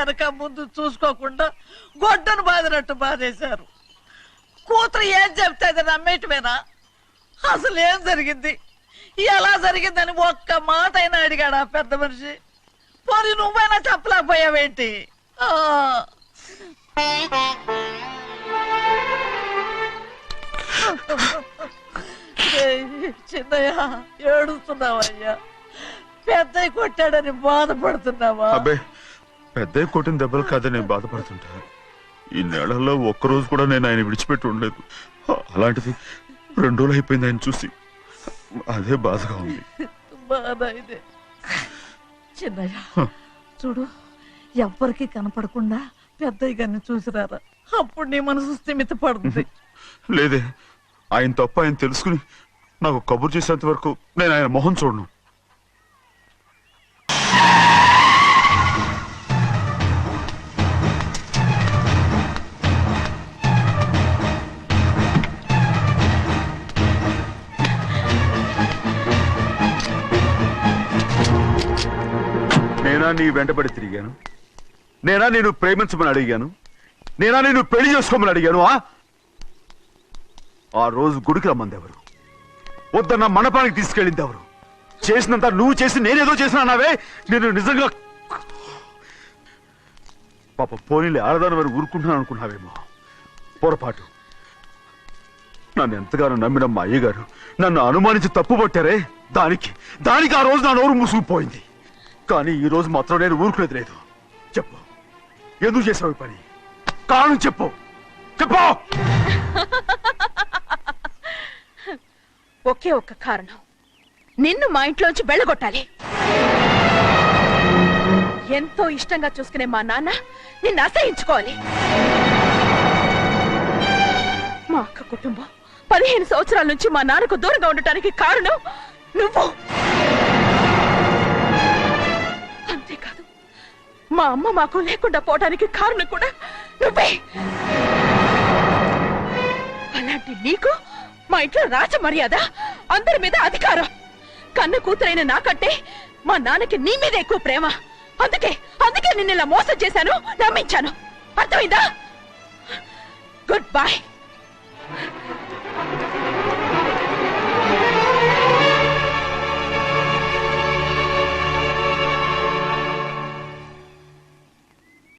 వెనక ముందు చూసుకోకుండా గొడ్డను బాదినట్టు బాధేశారు. కూతురు ఏం చెప్తే అది నమ్మేయటమేనా? అసలు ఏం జరిగింది, ఎలా జరిగిందని ఒక్క మాట అయినా అడిగాడు ఆ పెద్ద మనిషి. పోనీ నువ్వైనా చెప్పలేకపోయావేంటి? చిన్నయ్య ఏడుస్తున్నావయ్యా, పెద్దయ్య కొట్టాడని బాధపడుతున్నావా? అబ్బే, పెద్దయ్య కొట్టిన దెబ్బలు కాదని నేను బాధపడుతుంటా. ఈ నెలల్లో ఒక్కరోజు కూడా నేను ఆయన విడిచిపెట్టి ఉండలేదు. అలాంటిది 2 రోజులు అయిపోయింది ఆయన చూసి. అదే బాధగా ఉంది. బాధ ఇదే. చిన్నయ్య చూడు, ఎవ్వరికి కనపడకుండా పెద్దయ్య గారిని చూసిరారా, అప్పుడు నీ మనసు స్థిమిత పడుతుంది. లేదే, ఆయన తప్ప ఆయన తెలుసుకుని నాకు కబురు చేసేంత వరకు నేను ఆయన మొహం చూడను. నేనా నీ వెంటబడి తిరిగాను? నేనా నేను ప్రేమించమని అడిగాను? నేనా నేను పెళ్లి చేసుకోమని అడిగాను? ఆ రోజు గుడికి రమ్మంది ఎవరు? వద్దన్న మండపానికి తీసుకెళ్ళింది ఎవరు? చేసినంత నువ్వు చేసి నేనేదో చేసినా నావే. నేను నిజంగా పాప పోనీలే, ఆడదాని వారు ఊరుకుంటున్నాను అనుకున్నావేమో. పొరపాటు. నన్ను ఎంతగానో నమ్మిన మా అయ్యగారు నన్ను అనుమానించి తప్పు పట్టారే, దానికి ఆ రోజు నా నోరు మూసుకుపోయింది. కానీ ఈ రోజు మాత్రం నేను ఊరుకునేది లేదు. చెప్పు, ఎందుకు చేసావు పని? కారణం చెప్పు. ఒకే ఒక్క కారణం, నిన్ను మా ఇంట్లోంచి వెళ్ళగొట్టాలి. ఎంతో ఇష్టంగా చూసుకునే మా నాన్న నిన్ను అసహించుకోవాలి. మా అక్క కుటుంబం 15 సంవత్సరాల నుంచి మా నాన్నకు దూరంగా ఉండటానికి కారణం నువ్వు. అంతేకాదు, మా అమ్మ మాకు లేకుండా పోవడానికి కారణం కూడా నువ్వే. అలాంటి నీకు మా ఇంట్లో రాజ మర్యాద, అందరి మీద అధికారం. కన్న కూతురైన నాకంటే మా నాన్నకి నీ మీద ఎక్కువ ప్రేమ. అందుకే నిన్ను ఇలా మోసం చేశాను, నమ్మించాను. అర్థమైందా? Good bye.